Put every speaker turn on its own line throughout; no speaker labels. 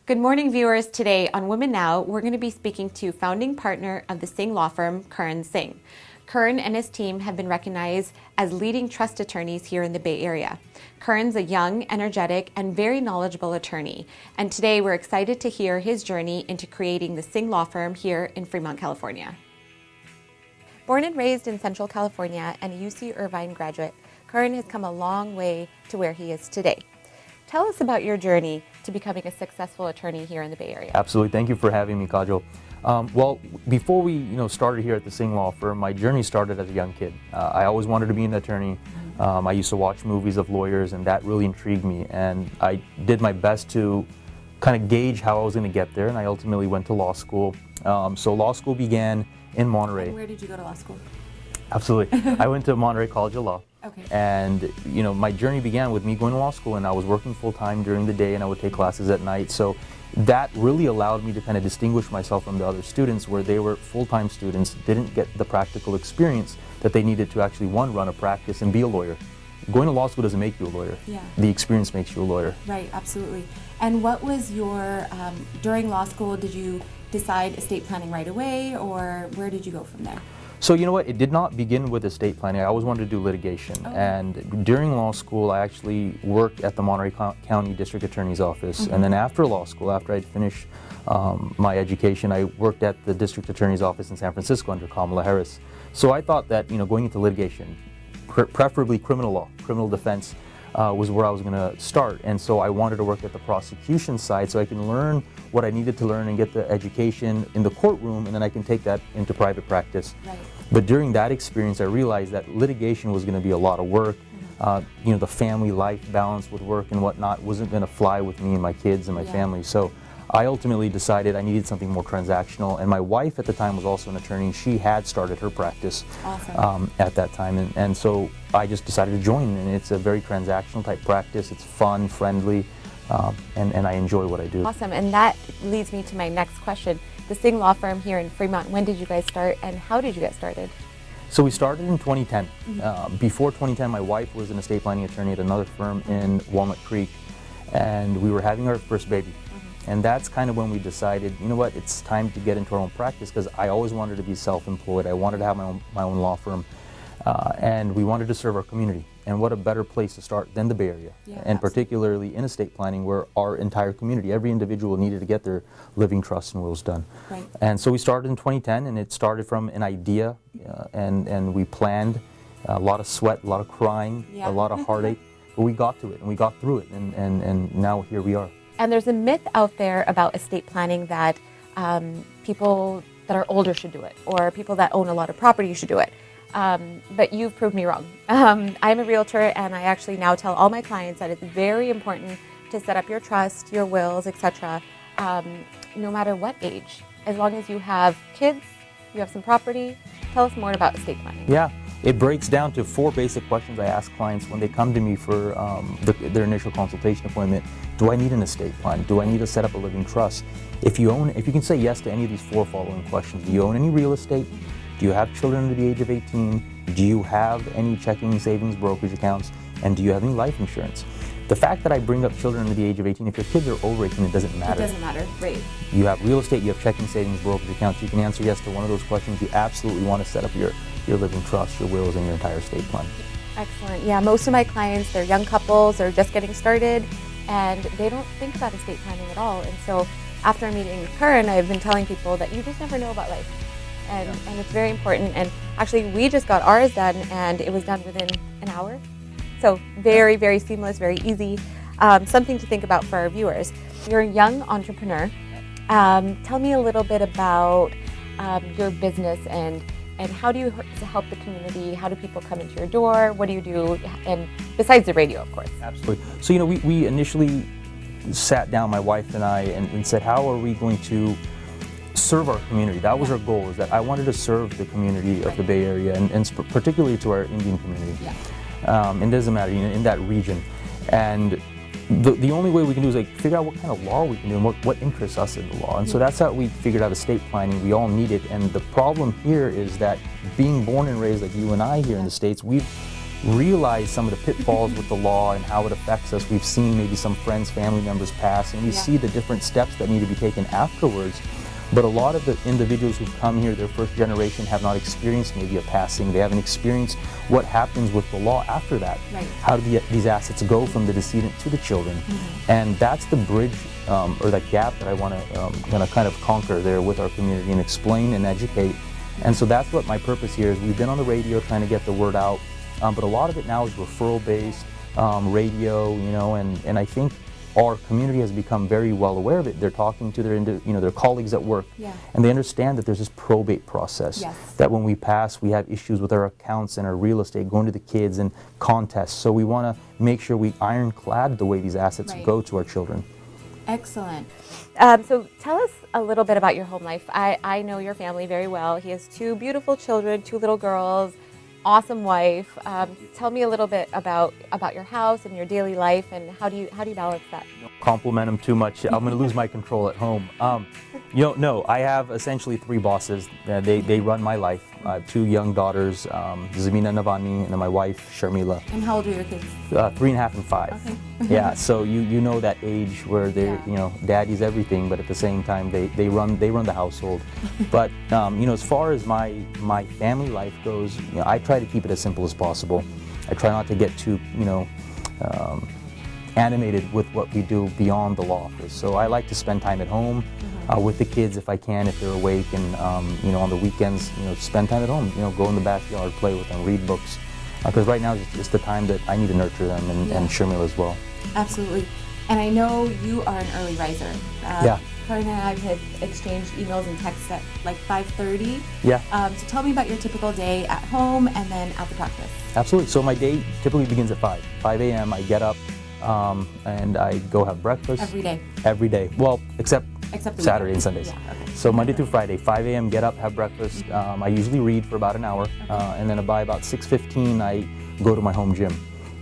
Good morning, viewers. Today on Women Now, we're going to be speaking to founding partner of the Singh law firm, Kern Singh. Kern and his team have been recognized as leading trust attorneys here in the Bay Area. Kern's a young, energetic, and very knowledgeable attorney. And today we're excited to hear his journey into creating the Singh law firm here in Fremont, California. Born and raised in Central California and a UC Irvine graduate, Kern has come a long way to where he is today. Tell us about your journey to becoming a successful attorney here in the Bay Area.
Absolutely. Thank you for having me, Kajal. Well, before we started here at the Singh law firm, my journey started as a young kid. I always wanted to be an attorney. I used to watch movies of lawyers, and that really intrigued me. And I did my best to kind of gauge how I was going to get there, and I ultimately went to law school. So law school began in Monterey.
And where did you go to law school?
Absolutely. I went to Monterey College of Law.
Okay.
And my journey began with me going to law school, and I was working full time during the day, and I would take classes at night. So that really allowed me to kind of distinguish myself from the other students, where they were full-time students, didn't get the practical experience that they needed to actually, one, run a practice and be a lawyer. Going to law school doesn't make you a lawyer.
Yeah.
The experience makes you a lawyer.
Right, absolutely. And what was your, during law school, did you decide estate planning right away, or where did you go from there?
So you know what, it did not begin with estate planning. I always wanted to do litigation.
Oh.
And during law school, I actually worked at the Monterey County District Attorney's Office. And then after law school, after I'd finished my education, I worked at the District Attorney's Office in San Francisco under Kamala Harris. So I thought that going into litigation, preferably criminal law, criminal defense, was where I was going to start. And so I wanted to work at the prosecution side so I can learn what I needed to learn and get the education in the courtroom, and then I can take that into private practice.
Right.
But during that experience, I realized that litigation was going to be a lot of work. The family life balance with work and whatnot wasn't going to fly with me and my kids and my family. So I ultimately decided I needed something more transactional. And my wife at the time was also an attorney. She had started her practice at that time. And so I just decided to join. And it's a very transactional type practice. It's fun, friendly, and I enjoy what I do.
Awesome. And that leads me to my next question. The Singh law firm here in Fremont, when did you guys start and how did you get started?
So we started in 2010. Before 2010, my wife was an estate planning attorney at another firm in Walnut Creek, and we were having our first baby. And that's kind of when we decided, you know what, it's time to get into our own practice, because I always wanted to be self-employed. I wanted to have my own law firm, and we wanted to serve our community. And what a better place to start than the Bay Area, and particularly in estate planning, where our entire community, every individual needed to get their living trusts and wills done.
Right.
And so we started in 2010, and it started from an idea, and we planned a lot of sweat, a lot of crying, a lot of heartache, but we got to it, and we got through it, and now here we are.
And there's a myth out there about estate planning that people that are older should do it, or people that own a lot of property should do it. But you've proved me wrong. I'm a realtor, and I actually now tell all my clients that it's very important to set up your trust, your wills, etc., no matter what age. As long as you have kids, you have some property. Tell us more about estate planning.
Yeah, it breaks down to 4 basic questions I ask clients when they come to me for their initial consultation appointment. Do I need an estate plan? Do I need to set up a living trust? If you can say yes to any of these 4 following questions. Do you own any real estate? Do you have children under the age of 18? Do you have any checking, savings, brokerage accounts? And do you have any life insurance? The fact that I bring up children under the age of 18, if your kids are over 18, it doesn't matter.
It doesn't matter, right.
You have real estate, you have checking, savings, brokerage accounts. You can answer yes to one of those questions. You absolutely want to set up your living trust, your wills, and your entire estate plan.
Excellent. Yeah, most of my clients, they're young couples, they're just getting started, and they don't think about estate planning at all. And so after meeting Kern, I've been telling people that you just never know about life. And it's very important. And actually, we just got ours done, and it was done within an hour. So very, very seamless, very easy. Something to think about for our viewers. You're a young entrepreneur. Tell me a little bit about your business and how do you help the community? How do people come into your door? What do you do? And besides the radio, of course.
Absolutely. So, we initially sat down, my wife and I, and said, how are we going to serve our community? That was our goal, is that I wanted to serve the community of the Bay Area, and particularly to our Indian community. It doesn't matter, in that region. And the only way we can do is figure out what kind of law we can do and what interests us in the law. And so that's how we figured out estate planning. We all need it. And the problem here is that being born and raised like you and I here in the States, we've realize some of the pitfalls with the law and how it affects us. We've seen maybe some friends, family members pass, and we see the different steps that need to be taken afterwards. But a lot of the individuals who've come here, their first generation, have not experienced maybe a passing. They haven't experienced what happens with the law after that.
Right.
How do these assets go from the decedent to the children? And that's the bridge or the gap that I want to kind of conquer there with our community and explain and educate. And so that's what my purpose here is. We've been on the radio trying to get the word out, but a lot of it now is referral-based radio, and I think our community has become very well aware of it. They're talking to their colleagues at work, and they understand that there's this probate process. That when we pass, we have issues with our accounts and our real estate, going to the kids and contests. So we want to make sure we ironclad the way these assets go to our children.
Excellent. So tell us a little bit about your home life. I know your family very well. He has 2 beautiful children, 2 little girls, awesome wife. Tell me a little bit about your house and your daily life, and how do you balance that?
Compliment them too much. I'm going to lose my control at home. No, I have essentially 3 bosses. They run my life. I have 2 young daughters, Zamina Navani, and then my wife, Sharmila.
And how old are your kids?
3.5 and 5.
Okay.
Yeah, so you know that age where they're, daddy's everything, but at the same time they run the household. But as far as my family life goes, I try to keep it as simple as possible. I try not to get too animated with what we do beyond the law office. So I like to spend time at home with the kids if I can, if they're awake, and on the weekends, spend time at home. Go in the backyard, play with them, read books. Because right now is just the time that I need to nurture them, and Sharmila as well.
Absolutely. And I know you are an early riser. Kern and I had exchanged emails and texts at like 5:30. So tell me about your typical day at home and then at the practice.
Absolutely. So my day typically begins at 5 a.m. I get up and I go have breakfast.
Every day?
Every day. Well, except Saturday and Sundays.
Okay.
So Monday through Friday, 5 a.m. get up, have breakfast. I usually read for about an hour, and then by about 6:15 I go to my home gym,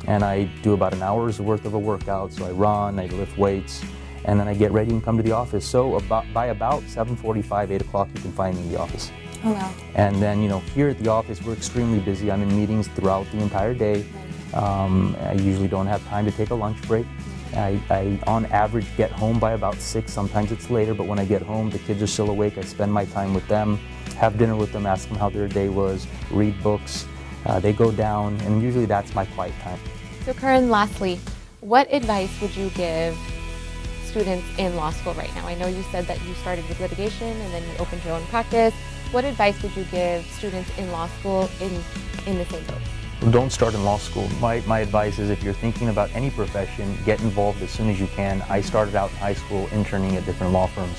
and I do about an hour's worth of a workout. So I run, I lift weights, and then I get ready and come to the office. So by about 7:45, 8 o'clock, you can find me in the office.
Oh wow.
And then here at the office, we're extremely busy. I'm in meetings throughout the entire day. I usually don't have time to take a lunch break. I on average get home by about 6, sometimes it's later, but when I get home, the kids are still awake. I spend my time with them, have dinner with them, ask them how their day was, read books. They go down, and usually that's my quiet time.
So Kern, lastly, what advice would you give students in law school right now? I know you said that you started with litigation and then you opened your own practice. What advice would you give students in law school in the same boat?
Don't start in law school. My advice is, if you're thinking about any profession, get involved as soon as you can. I started out in high school interning at different law firms.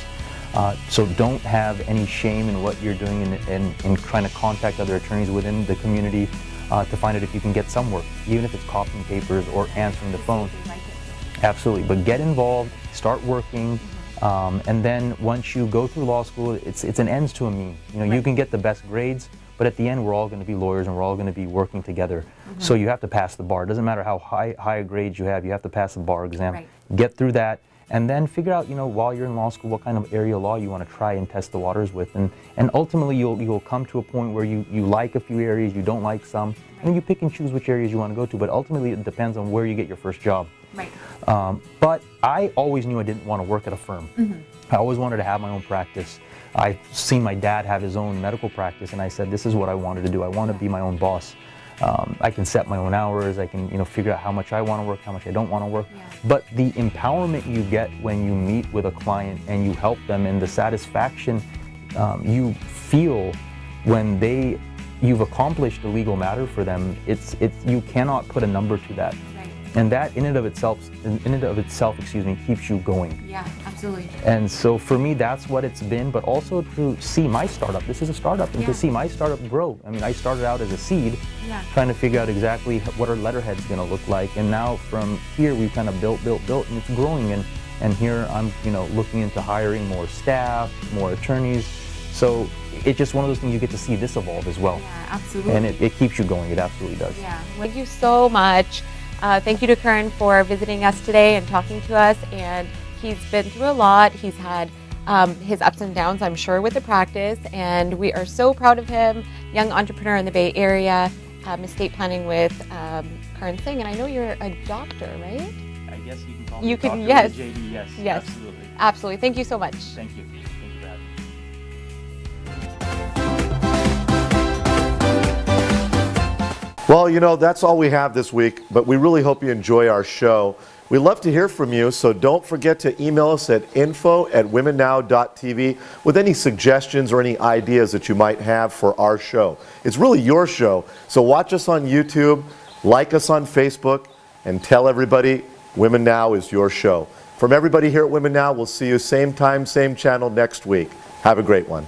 So don't have any shame in what you're doing in trying to contact other attorneys within the community to find out if you can get some work, even if it's copying papers or answering the phone. Absolutely, but get involved, start working, and then once you go through law school, it's an ends to a mean. You can get the best grades, but at the end, we're all going to be lawyers and we're all going to be working together. So you have to pass the bar. It doesn't matter how high a grade you have to pass the bar exam. Get through that, and then figure out, while you're in law school, what kind of area of law you want to try and test the waters with. And ultimately, you'll come to a point where you like a few areas, you don't like some, and then you pick and choose which areas you want to go to. But ultimately, it depends on where you get your first job. But I always knew I didn't want to work at a firm. I always wanted to have my own practice. I've seen my dad have his own medical practice, and I said, this is what I wanted to do. I want to be my own boss. I can set my own hours. I can, figure out how much I want to work, how much I don't want to work. But the empowerment you get when you meet with a client and you help them, and the satisfaction you feel when you've accomplished a legal matter for them, you cannot put a number to that. And that in and of itself, keeps you going.
Yeah, absolutely.
And so for me, that's what it's been, but also to see my startup. This is a startup, and to see my startup grow. I mean, I started out as a seed, trying to figure out exactly what our letterhead's going to look like. And now from here, we've kind of built, and it's growing. And here I'm, looking into hiring more staff, more attorneys. So it's just one of those things you get to see this evolve as well.
Yeah, absolutely.
And it keeps you going. It absolutely does.
Yeah. Thank you so much. Thank you to Kern for visiting us today and talking to us. And he's been through a lot. He's had his ups and downs, I'm sure, with the practice. And we are so proud of him, young entrepreneur in the Bay Area. estate planning with Kern Singh, and I know you're a doctor, right?
I guess you can call me
You can,
Dr.
yes.
JD, yes,
Yes.
absolutely.
Absolutely. Thank you so much.
Thank you. Thank you for having me.
Well, you know, that's all we have this week, but we really hope you enjoy our show. We love to hear from you, so don't forget to email us at info@womennow.tv with any suggestions or any ideas that you might have for our show. It's really your show, so watch us on YouTube, like us on Facebook, and tell everybody Women Now is your show. From everybody here at Women Now, we'll see you same time, same channel next week. Have a great one.